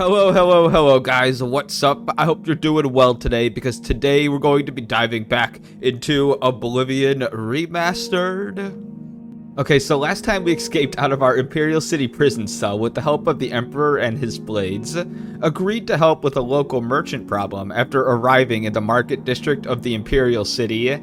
Hello guys, what's up? I hope you're doing well today because today we're going to be diving back into Oblivion Remastered. Okay, so last time we escaped out of our Imperial City prison cell with the help of the Emperor and his blades, agreed to help with a local merchant problem after arriving in the market district of the Imperial City,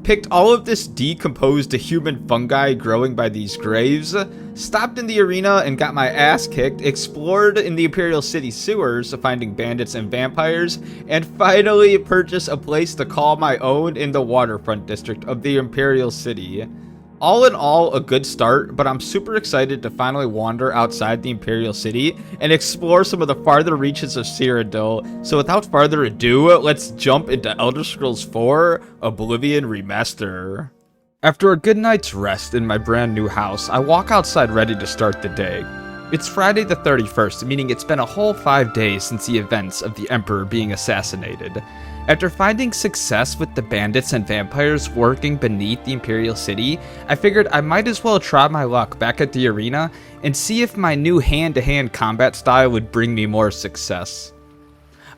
picked all of this decomposed human fungi growing by these graves, stopped in the arena and got my ass kicked, explored in the Imperial City sewers, finding bandits and vampires, and finally purchased a place to call my own in the waterfront district of the Imperial City. All in all, a good start, but I'm super excited to finally wander outside the Imperial City and explore some of the farther reaches of Cyrodiil. So without further ado, let's jump into Elder Scrolls 4 Oblivion Remaster. After a good night's rest in my brand new house, I walk outside ready to start the day. It's Friday the 31st, meaning it's been a whole 5 days since the events of the Emperor being assassinated. After finding success with the bandits and vampires working beneath the Imperial City, I figured I might as well try my luck back at the arena and see if my new hand-to-hand combat style would bring me more success.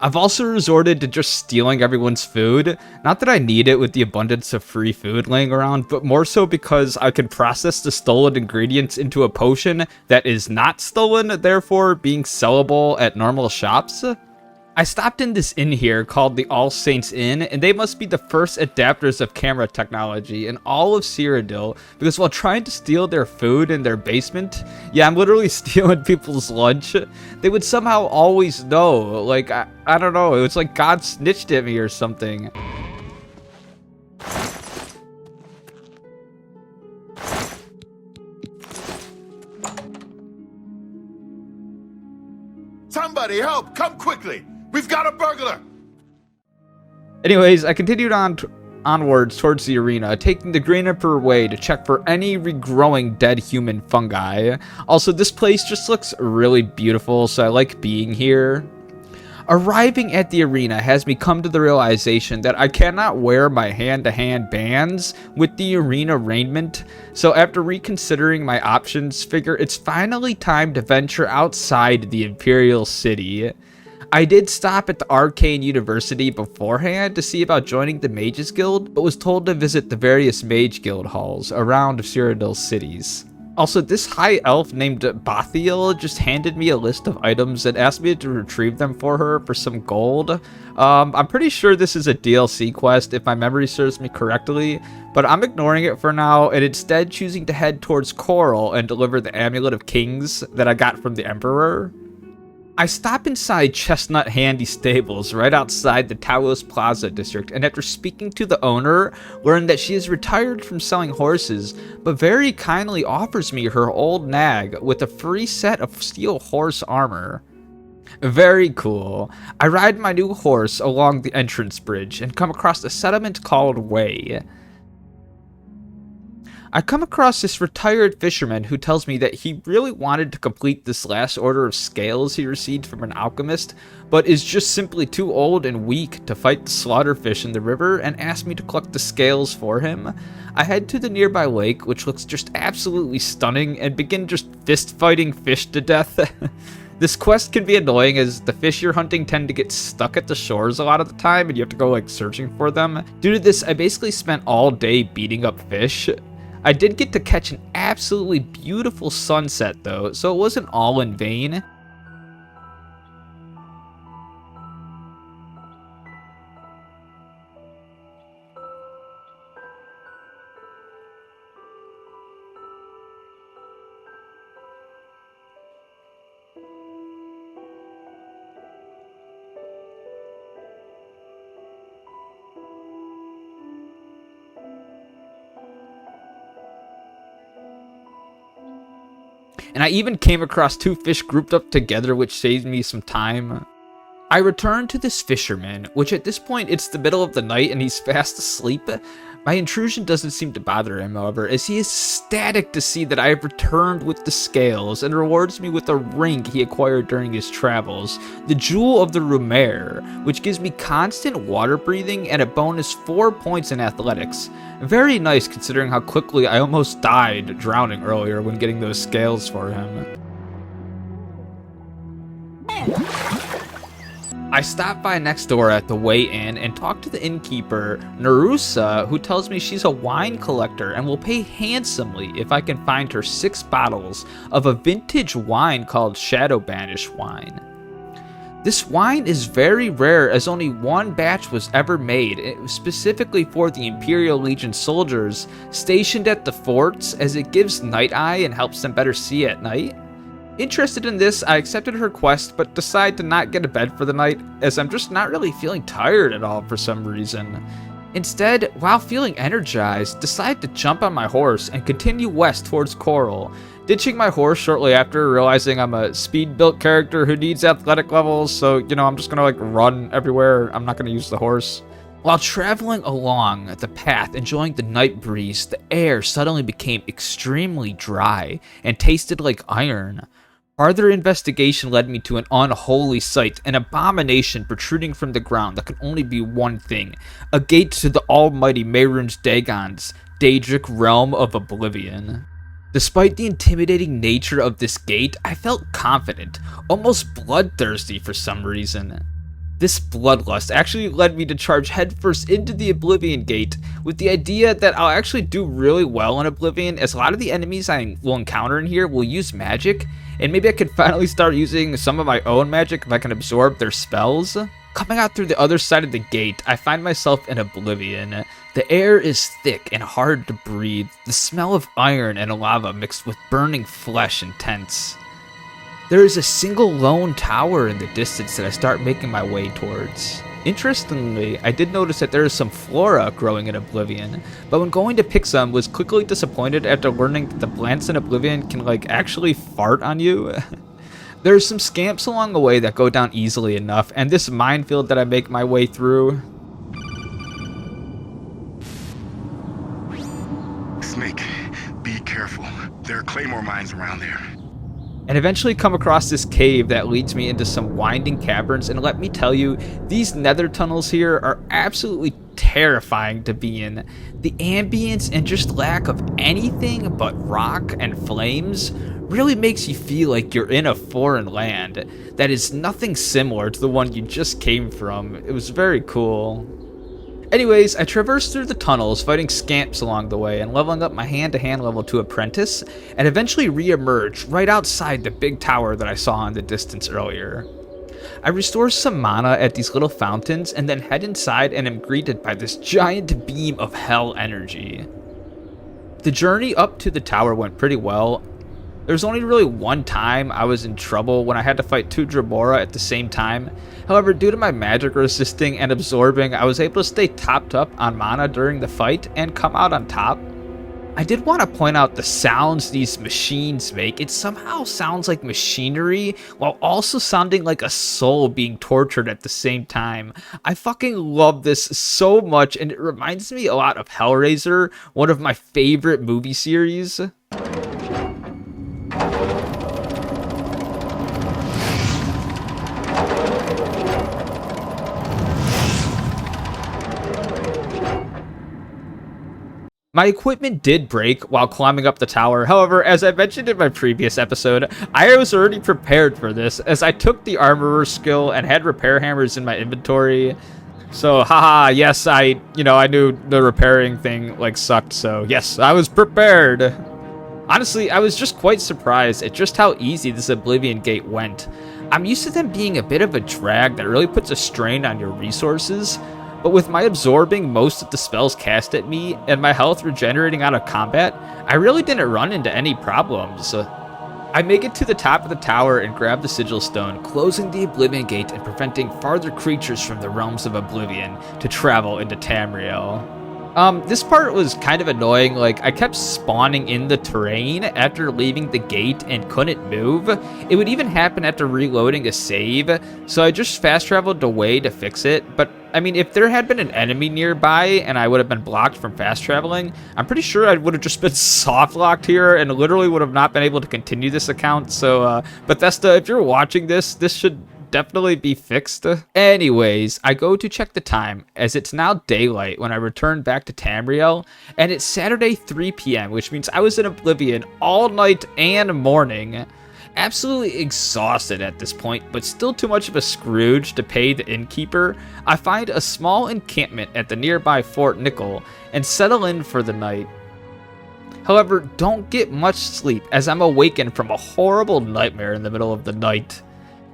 I've also resorted to just stealing everyone's food, not that I need it with the abundance of free food laying around, but more so because I can process the stolen ingredients into a potion that is not stolen, therefore being sellable at normal shops. I stopped in this inn here called the All Saints Inn, and they must be the first adapters of camera technology in all of Cyrodiil, because while trying to steal their food in their basement, yeah, I'm literally stealing people's lunch, they would somehow always know. Like, I don't know, it was like God snitched at me or something. Somebody help! Come quickly! We've got a burglar! Anyways, I continued onwards towards the arena, taking the Green Emperor way to check for any regrowing dead human fungi. Also, this place just looks really beautiful, so I like being here. Arriving at the arena has me come to the realization that I cannot wear my hand-to-hand bands with the arena raiment, so after reconsidering my options, figure it's finally time to venture outside the Imperial City. I did stop at the Arcane University beforehand to see about joining the Mages Guild, but was told to visit the various Mage Guild halls around Cyrodiil's cities. Also, this high elf named Bathiel just handed me a list of items and asked me to retrieve them for her for some gold. I'm pretty sure this is a DLC quest if my memory serves me correctly, but I'm ignoring it for now and instead choosing to head towards Coral and deliver the Amulet of Kings that I got from the Emperor. I stop inside Chestnut Handy Stables right outside the Talos Plaza district, and after speaking to the owner, learn that she is retired from selling horses, but very kindly offers me her old nag with a free set of steel horse armor. Very cool. I ride my new horse along the entrance bridge and come across a settlement called Way. I come across this retired fisherman who tells me that he really wanted to complete this last order of scales he received from an alchemist, but is just simply too old and weak to fight the slaughterfish in the river and asked me to collect the scales for him. I head to the nearby lake, which looks just absolutely stunning, and begin just fist fighting fish to death. This quest can be annoying as the fish you're hunting tend to get stuck at the shores a lot of the time and you have to go like searching for them. Due to this, I basically spent all day beating up fish. I did get to catch an absolutely beautiful sunset though, so it wasn't all in vain. And I even came across two fish grouped up together, which saved me some time. I return to this fisherman, which at this point it's the middle of the night and he's fast asleep. My intrusion doesn't seem to bother him, however, as he is ecstatic to see that I have returned with the scales and rewards me with a ring he acquired during his travels, the Jewel of the Rumare, which gives me constant water breathing and a bonus 4 points in athletics. Very nice considering how quickly I almost died drowning earlier when getting those scales for him. I stop by next door at the way in and talk to the innkeeper, Narusa, who tells me she's a wine collector and will pay handsomely if I can find her 6 bottles of a vintage wine called Shadow Banish wine. This wine is very rare as only one batch was ever made. It was specifically for the Imperial Legion soldiers stationed at the forts, as it gives night eye and helps them better see at night. Interested in this, I accepted her quest, but decide to not get a bed for the night, as I'm just not really feeling tired at all for some reason. Instead, while feeling energized, decide to jump on my horse and continue west towards Coral, ditching my horse shortly after, realizing I'm a speed-built character who needs athletic levels, so, I'm just gonna, run everywhere. I'm not gonna use the horse. While traveling along the path, enjoying the night breeze, the air suddenly became extremely dry and tasted like iron. Further investigation led me to an unholy sight, an abomination protruding from the ground that could only be one thing: a gate to the almighty Mehrunes Dagon's Daedric realm of Oblivion. Despite the intimidating nature of this gate, I felt confident, almost bloodthirsty for some reason. This bloodlust actually led me to charge headfirst into the Oblivion Gate with the idea that I'll actually do really well in Oblivion, as a lot of the enemies I will encounter in here will use magic, and maybe I could finally start using some of my own magic if I can absorb their spells. Coming out through the other side of the gate, I find myself in Oblivion. The air is thick and hard to breathe, the smell of iron and lava mixed with burning flesh intense. There is a single lone tower in the distance that I start making my way towards. Interestingly, I did notice that there is some flora growing in Oblivion, but when going to pick some, was quickly disappointed after learning that the plants in Oblivion can actually fart on you. There's some scamps along the way that go down easily enough, and this minefield that I make my way through. Snake, be careful. There are claymore mines around there. And eventually come across this cave that leads me into some winding caverns, and let me tell you, these nether tunnels here are absolutely terrifying to be in. The ambience and just lack of anything but rock and flames really makes you feel like you're in a foreign land that is nothing similar to the one you just came from. It was very cool. Anyways, I traversed through the tunnels, fighting scamps along the way and leveling up my hand-to-hand level to apprentice, and eventually re-emerged right outside the big tower that I saw in the distance earlier. I restore some mana at these little fountains and then head inside and am greeted by this giant beam of hell energy. The journey up to the tower went pretty well. There's only really one time I was in trouble, when I had to fight 2 Drabora at the same time. However, due to my magic resisting and absorbing, I was able to stay topped up on mana during the fight and come out on top. I did want to point out the sounds these machines make. It somehow sounds like machinery while also sounding like a soul being tortured at the same time. I fucking love this so much, and it reminds me a lot of Hellraiser, one of my favorite movie series. My equipment did break while climbing up the tower. However, as I mentioned in my previous episode, I was already prepared for this, as I took the armorer skill and had repair hammers in my inventory. So, haha, yes, I knew the repairing thing sucked, so yes, I was prepared. Honestly, I was just quite surprised at just how easy this Oblivion Gate went. I'm used to them being a bit of a drag that really puts a strain on your resources, but with my absorbing most of the spells cast at me and my health regenerating out of combat, I really didn't run into any problems. I make it to the top of the tower and grab the sigil stone, closing the Oblivion Gate and preventing farther creatures from the realms of Oblivion to travel into Tamriel. This part was kind of annoying. I kept spawning in the terrain after leaving the gate and couldn't move. It would even happen after reloading a save, so I just fast traveled away to fix it. But I mean, if there had been an enemy nearby and I would have been blocked from fast traveling, I'm pretty sure I would have just been soft locked here and literally would have not been able to continue this account. So, Bethesda, if you're watching this should definitely be fixed. Anyways, I go to check the time, as it's now daylight when I return back to Tamriel, and it's Saturday 3 p.m., which means I was in Oblivion all night and morning. Absolutely exhausted at this point, but still too much of a Scrooge to pay the innkeeper, I find a small encampment at the nearby Fort Nickel and settle in for the night. However, don't get much sleep as I'm awakened from a horrible nightmare in the middle of the night.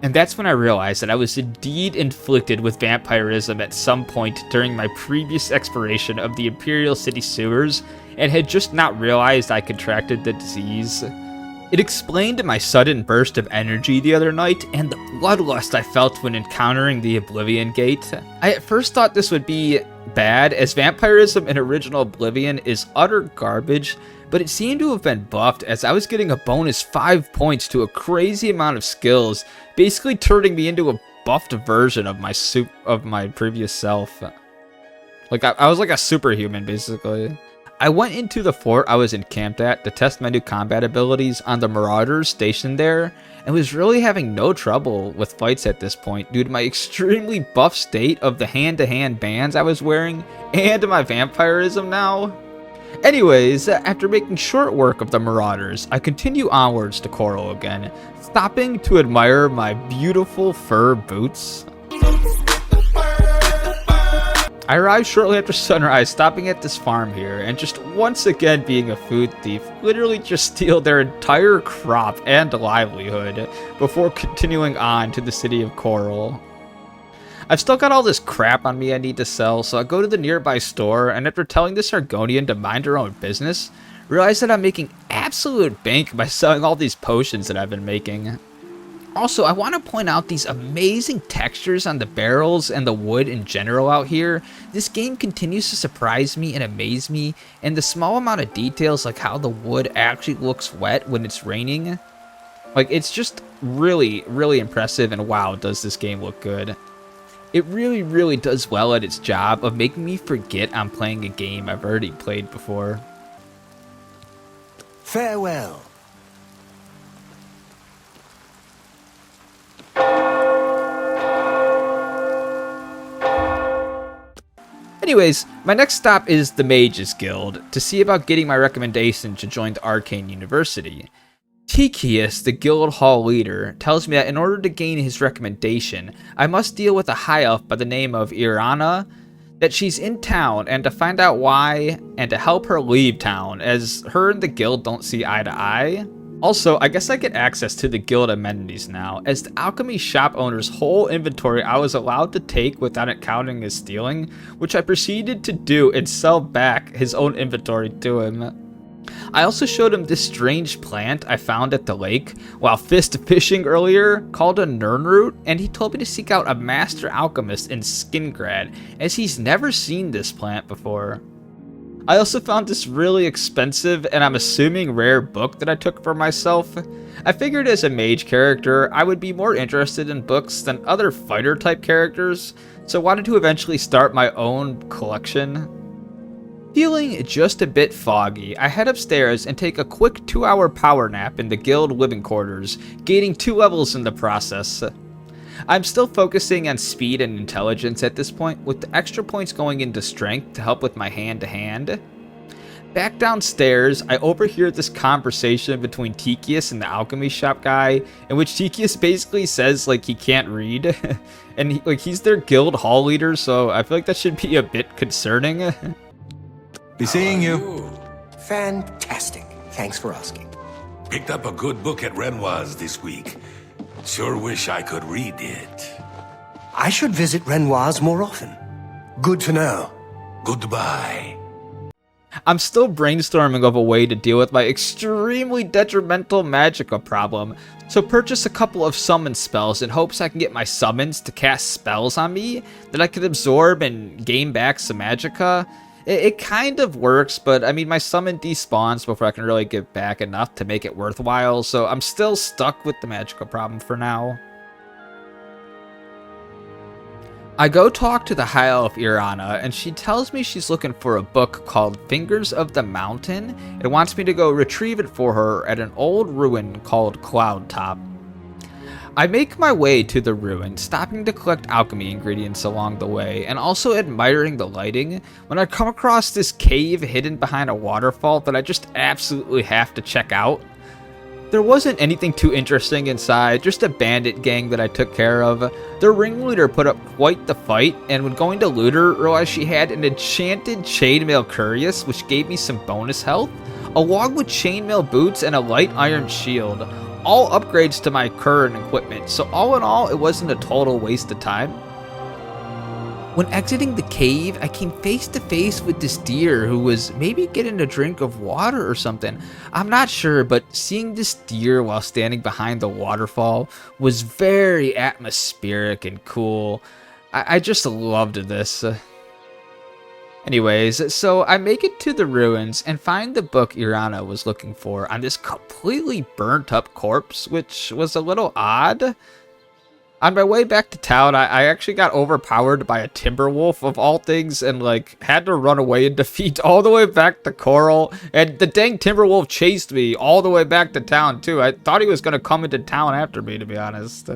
And that's when I realized that I was indeed inflicted with vampirism at some point during my previous exploration of the Imperial City sewers and had just not realized I contracted the disease. It explained my sudden burst of energy the other night and the bloodlust I felt when encountering the Oblivion Gate. I at first thought this would be bad, as vampirism in original Oblivion is utter garbage, but it seemed to have been buffed as I was getting a bonus 5 points to a crazy amount of skills, basically turning me into a buffed version of my previous self. Like I was like a superhuman, basically. I went into the fort I was encamped at to test my new combat abilities on the marauders stationed there, and was really having no trouble with fights at this point due to my extremely buff state of the hand-to-hand bands I was wearing and my vampirism now. Anyways, after making short work of the marauders, I continue onwards to Coral again, stopping to admire my beautiful fur boots. I arrived shortly after sunrise, stopping at this farm here, and just once again being a food thief, literally just steal their entire crop and livelihood before continuing on to the city of Coral. I've still got all this crap on me I need to sell, so I go to the nearby store, and after telling this Argonian to mind her own business, realize that I'm making absolute bank by selling all these potions that I've been making. Also, I want to point out these amazing textures on the barrels and the wood in general out here. This game continues to surprise me and amaze me, and the small amount of details like how the wood actually looks wet when it's raining. Like, it's just really, really impressive, and wow, does this game look good. It really, really does well at its job of making me forget I'm playing a game I've already played before. Farewell. Anyways, my next stop is the Mages Guild to see about getting my recommendation to join the Arcane University. Tychius, the guild hall leader, tells me that in order to gain his recommendation, I must deal with a high elf by the name of Irana, that she's in town, and to find out why, and to help her leave town, as her and the guild don't see eye to eye. Also, I guess I get access to the guild amenities now, as the alchemy shop owner's whole inventory I was allowed to take without it counting as stealing, which I proceeded to do and sell back his own inventory to him. I also showed him this strange plant I found at the lake while fist fishing earlier called a nernroot, and he told me to seek out a master alchemist in Skingrad, as he's never seen this plant before. I also found this really expensive and I'm assuming rare book that I took for myself. I figured as a mage character, I would be more interested in books than other fighter type characters, so I wanted to eventually start my own collection. Feeling just a bit foggy, I head upstairs and take a quick 2-hour power nap in the guild living quarters, gaining 2 levels in the process. I'm still focusing on speed and intelligence at this point, with the extra points going into strength to help with my hand-to-hand. Back downstairs, I overhear this conversation between Tychius and the alchemy shop guy, in which Tychius basically says like he can't read, and he's their guild hall leader, so I feel like that should be a bit concerning. Be seeing you. Fantastic. Thanks for asking. Picked up a good book at Renoir's this week. Sure wish I could read it. I should visit Renoir's more often. Good to know. Goodbye. I'm still brainstorming of a way to deal with my extremely detrimental magicka problem, so purchase a couple of summon spells in hopes I can get my summons to cast spells on me that I can absorb and gain back some magicka. It kind of works, but I mean, my summon despawns before I can really get back enough to make it worthwhile, so I'm still stuck with the magicka problem for now. I go talk to the high elf Irana, and she tells me she's looking for a book called Fingers of the Mountain, and wants me to go retrieve it for her at an old ruin called Cloud Top. I make my way to the ruin, stopping to collect alchemy ingredients along the way, and also admiring the lighting, when I come across this cave hidden behind a waterfall that I just absolutely have to check out. There wasn't anything too interesting inside, just a bandit gang that I took care of. Their ringleader put up quite the fight, and when going to loot her, realized she had an enchanted chainmail cuirass, which gave me some bonus health, along with chainmail boots and a light iron shield. All upgrades to my current equipment, so all in all, it wasn't a total waste of time. When exiting the cave, I came face to face with this deer who was maybe getting a drink of water or something. I'm not sure, but seeing this deer while standing behind the waterfall was very atmospheric and cool. I just loved this. Anyways, so I make it to the ruins and find the book Irana was looking for on this completely burnt up corpse, which was a little odd. On my way back to town, I actually got overpowered by a timber wolf of all things and like had to run away in defeat all the way back to Coral. And the dang timber wolf chased me all the way back to town too. I thought he was going to come into town after me, to be honest.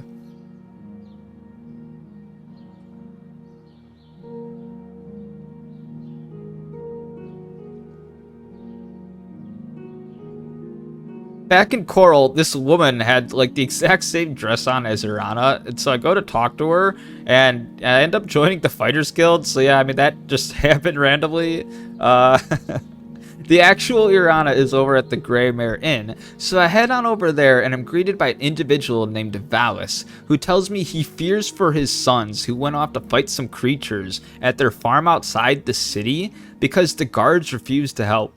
Back in Coral, this woman had like the exact same dress on as Irana, and so I go to talk to her, and I end up joining the Fighters Guild. So yeah, I mean that just happened randomly. The actual Irana is over at the Grey Mare Inn, so I head on over there, and I'm greeted by an individual named Valis, who tells me he fears for his sons who went off to fight some creatures at their farm outside the city because the guards refused to help.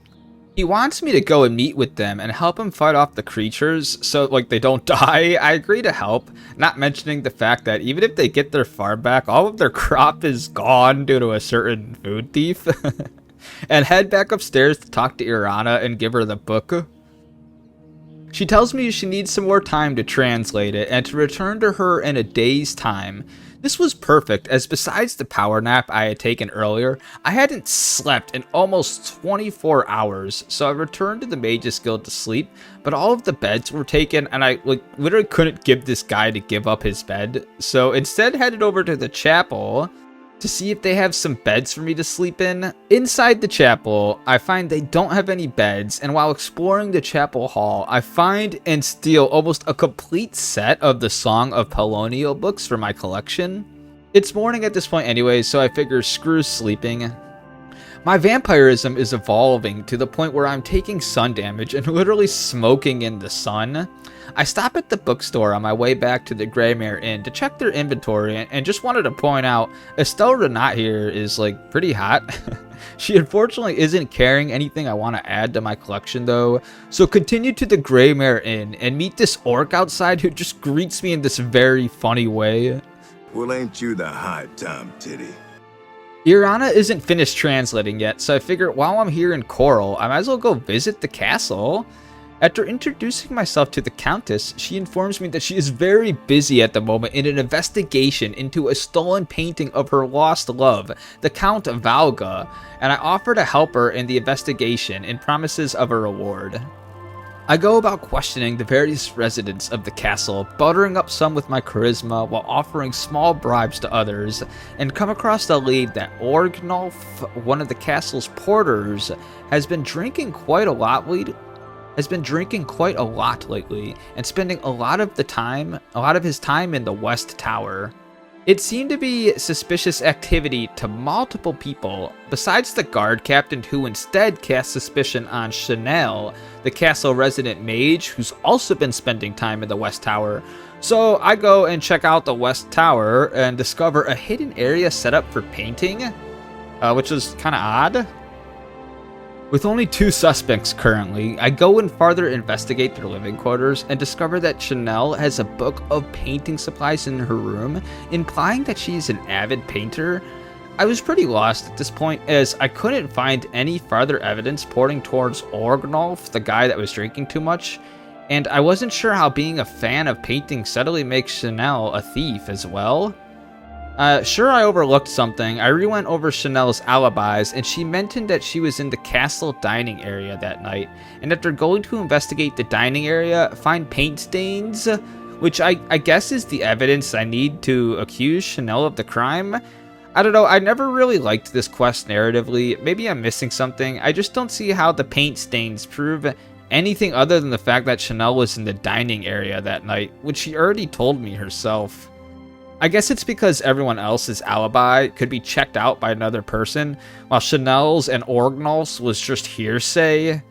He wants me to go and meet with them and help him fight off the creatures so like they don't die. I agree to help, not mentioning the fact that even if they get their farm back, all of their crop is gone due to a certain food thief. And head back upstairs to talk to Irana and give her the book. She tells me she needs some more time to translate it and to return to her in a day's time. This was perfect, as besides the power nap I had taken earlier, I hadn't slept in almost 24 hours, so I returned to the Mage's Guild to sleep, but all of the beds were taken, and I literally couldn't give this guy to give up his bed, so instead headed over to the chapel to see if they have some beds for me to sleep in. Inside the chapel, I find they don't have any beds, and while exploring the chapel hall, I find and steal almost a complete set of the Song of Polonial books for my collection. It's morning at this point anyway, so I figure screw sleeping. My vampirism is evolving to the point where I'm taking sun damage and literally smoking in the sun. I stop at the bookstore on my way back to the Grey Mare Inn to check their inventory and just wanted to point out Estelle Renat here is like pretty hot. She unfortunately isn't carrying anything I want to add to my collection though, so continue to the Grey Mare Inn and meet this orc outside who just greets me in this very funny way. Well, ain't you the hot Tom Titty? Irana isn't finished translating yet, so I figure while I'm here in Coral, I might as well go visit the castle. After introducing myself to the Countess, she informs me that she is very busy at the moment in an investigation into a stolen painting of her lost love, the Count Valga, and I offer to help her in the investigation and promises of a reward. I go about questioning the various residents of the castle, buttering up some with my charisma while offering small bribes to others, and come across the lead that Orgnolf, one of the castle's porters, has been drinking quite a lot lately and spending a lot of his time in the West Tower. It seemed to be suspicious activity to multiple people, besides the guard captain who instead cast suspicion on Chanel, the castle resident mage who's also been spending time in the West Tower. So I go and check out the West Tower and discover a hidden area set up for painting, which is kind of odd. With only 2 suspects currently, I go and farther investigate their living quarters and discover that Chanel has a book of painting supplies in her room, implying that she's an avid painter. I was pretty lost at this point as I couldn't find any farther evidence pointing towards Orgnolf, the guy that was drinking too much, and I wasn't sure how being a fan of painting suddenly makes Chanel a thief as well. Sure, I overlooked something. I re-went over Chanel's alibis, and she mentioned that she was in the castle dining area that night, and after going to investigate the dining area, find paint stains, which I guess is the evidence I need to accuse Chanel of the crime. I don't know, I never really liked this quest narratively. Maybe I'm missing something. I just don't see how the paint stains prove anything other than the fact that Chanel was in the dining area that night, which she already told me herself. I guess it's because everyone else's alibi could be checked out by another person, while Chanel's and Orgnal's was just hearsay.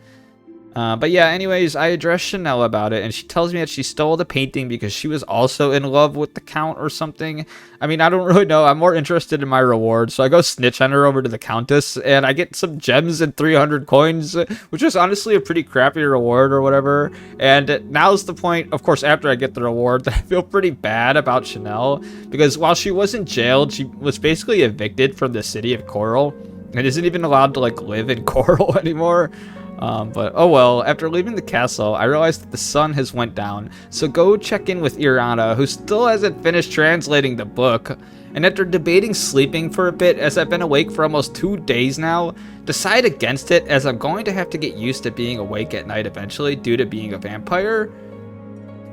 But yeah, anyways, I addressed Chanel about it, and she tells me that she stole the painting because she was also in love with the Count or something. I mean, I don't really know. I'm more interested in my reward, so I go snitch on her over to the Countess, and I get some gems and 300 coins, which is honestly a pretty crappy reward or whatever. And now's the point, of course, after I get the reward, that I feel pretty bad about Chanel, because while she wasn't jailed, she was basically evicted from the city of Coral, and isn't even allowed to, like, live in Coral anymore. But oh well, after leaving the castle, I realized that the sun has went down, so go check in with Irana, who still hasn't finished translating the book, and after debating sleeping for a bit, as I've been awake for almost 2 days now, decide against it, as I'm going to have to get used to being awake at night eventually due to being a vampire.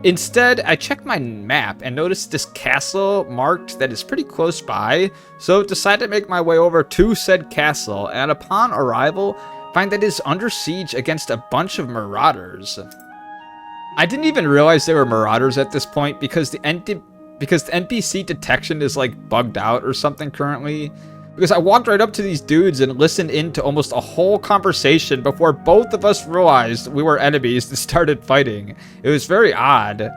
Instead, I check my map and notice this castle marked that is pretty close by, so decide to make my way over to said castle, and upon arrival, find that it is under siege against a bunch of marauders. I didn't even realize they were marauders at this point because the NPC detection is like bugged out or something currently. Because I walked right up to these dudes and listened in to almost a whole conversation before both of us realized we were enemies and started fighting. It was very odd.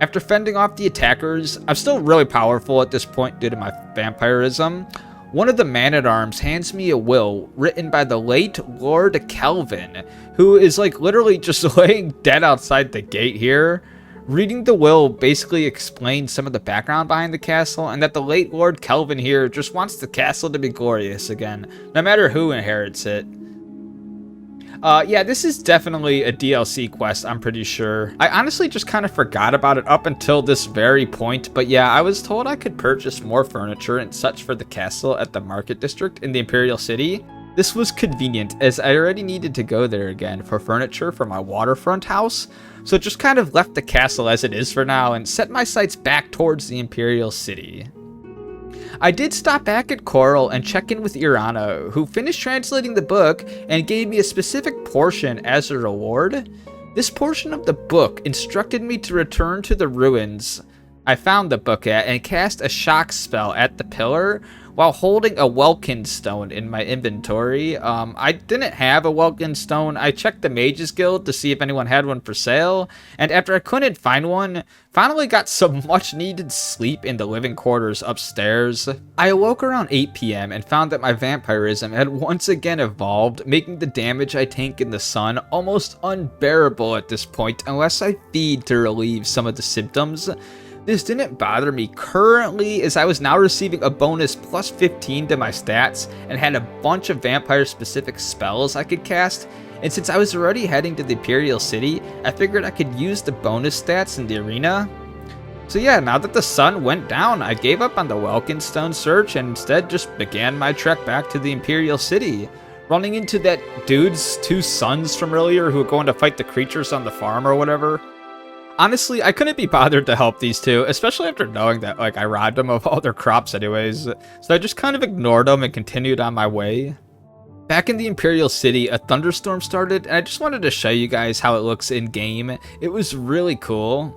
After fending off the attackers, I'm still really powerful at this point due to my vampirism. One of the man-at-arms hands me a will written by the late Lord Kelvin, who is like literally just laying dead outside the gate here. Reading the will basically explains some of the background behind the castle, and that the late Lord Kelvin here just wants the castle to be glorious again, no matter who inherits it. Yeah, this is definitely a DLC quest, I'm pretty sure. I honestly just kind of forgot about it up until this very point, but yeah, I was told I could purchase more furniture and such for the castle at the market district in the Imperial City. This was convenient, as I already needed to go there again for furniture for my waterfront house, so just kind of left the castle as it is for now and set my sights back towards the Imperial City. I did stop back at Coral and check in with Irana, who finished translating the book and gave me a specific portion as a reward. This portion of the book instructed me to return to the ruins I found the book at and cast a shock spell at the pillar while holding a Welkin stone in my inventory. I didn't have a Welkin stone. I checked the Mages Guild to see if anyone had one for sale, and after I couldn't find one, finally got some much needed sleep in the living quarters upstairs. I awoke around 8 p.m. and found that my vampirism had once again evolved, making the damage I take in the sun almost unbearable at this point unless I feed to relieve some of the symptoms. This didn't bother me currently, as I was now receiving a bonus plus 15 to my stats and had a bunch of vampire specific spells I could cast, and since I was already heading to the Imperial City, I figured I could use the bonus stats in the arena. So yeah, now that the sun went down, I gave up on the Welkin Stone search and instead just began my trek back to the Imperial City, running into that dude's 2 sons from earlier who were going to fight the creatures on the farm or whatever. Honestly, I couldn't be bothered to help these two, especially after knowing that, like, I robbed them of all their crops anyways. So I just kind of ignored them and continued on my way. Back in the Imperial City, a thunderstorm started, and I just wanted to show you guys how it looks in-game. It was really cool.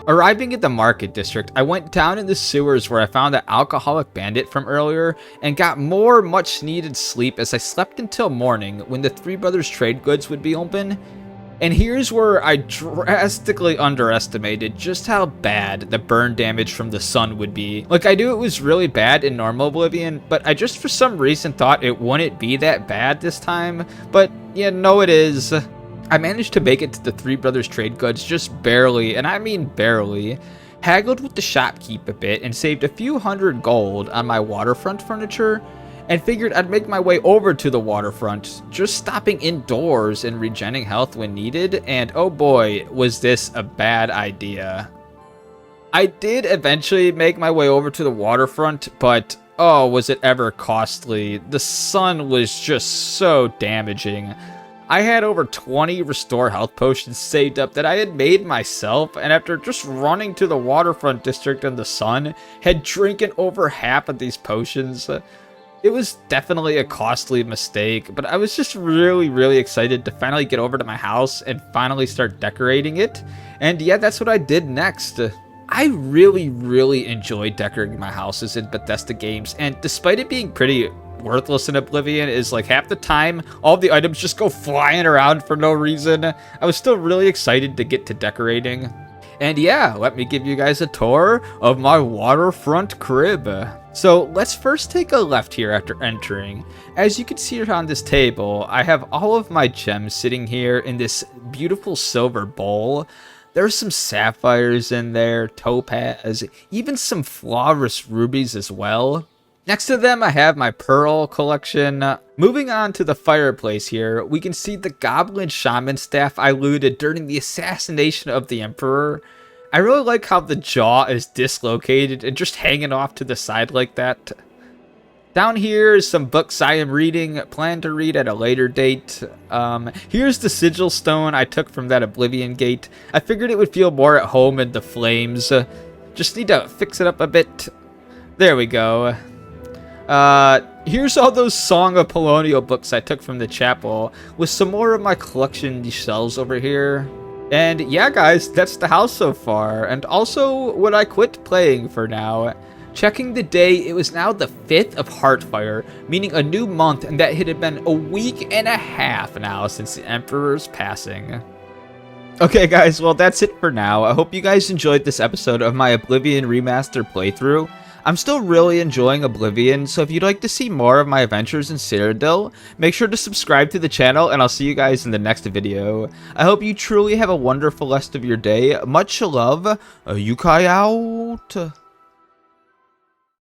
Arriving at the market district, I went down in the sewers where I found that alcoholic bandit from earlier and got more much needed sleep as I slept until morning when the Three Brothers trade goods would be open. And here's where I drastically underestimated just how bad the burn damage from the sun would be. Like, I knew it was really bad in normal Oblivion, but I just for some reason thought it wouldn't be that bad this time. But yeah, no it is. I managed to make it to the Three Brothers trade goods just barely, and I mean barely. Haggled with the shopkeep a bit and saved a few hundred gold on my waterfront furniture, and figured I'd make my way over to the waterfront, just stopping indoors and regenning health when needed, and oh boy, was this a bad idea. I did eventually make my way over to the waterfront, but oh, was it ever costly. The sun was just so damaging. I had over 20 restore health potions saved up that I had made myself, and after just running to the waterfront district in the sun, had drinking over half of these potions. It was definitely a costly mistake, but I was just really excited to finally get over to my house and finally start decorating it. And yeah, that's what I did next. I really enjoyed decorating my houses in Bethesda games, and despite it being pretty worthless in Oblivion, is like half the time all the items just go flying around for no reason, I was still really excited to get to decorating. And yeah, let me give you guys a tour of my waterfront crib. So let's first take a left here after entering. As you can see here on this table, I have all of my gems sitting here in this beautiful silver bowl. There's some sapphires in there, topaz, even some flawless rubies as well. Next to them, I have my pearl collection. Moving on to the fireplace here, we can see the goblin shaman staff I looted during the assassination of the emperor. I really like how the jaw is dislocated and just hanging off to the side like that. Down here is some books I am reading, plan to read at a later date. Here's the sigil stone I took from that Oblivion gate. I figured it would feel more at home in the flames. Just need to fix it up a bit. There we go. Here's all those Song of Polonial books I took from the chapel, with some more of my collection shells over here. And yeah, guys, that's the house so far, and also what I quit playing for now. Checking the day, it was now the 5th of Heartfire, meaning a new month, and that it had been a week and a half now since the Emperor's passing. Okay guys, well that's it for now. I hope you guys enjoyed this episode of my Oblivion Remaster playthrough. I'm still really enjoying Oblivion, so if you'd like to see more of my adventures in Cyrodiil, make sure to subscribe to the channel, and I'll see you guys in the next video. I hope you truly have a wonderful rest of your day. Much love. Yukai out.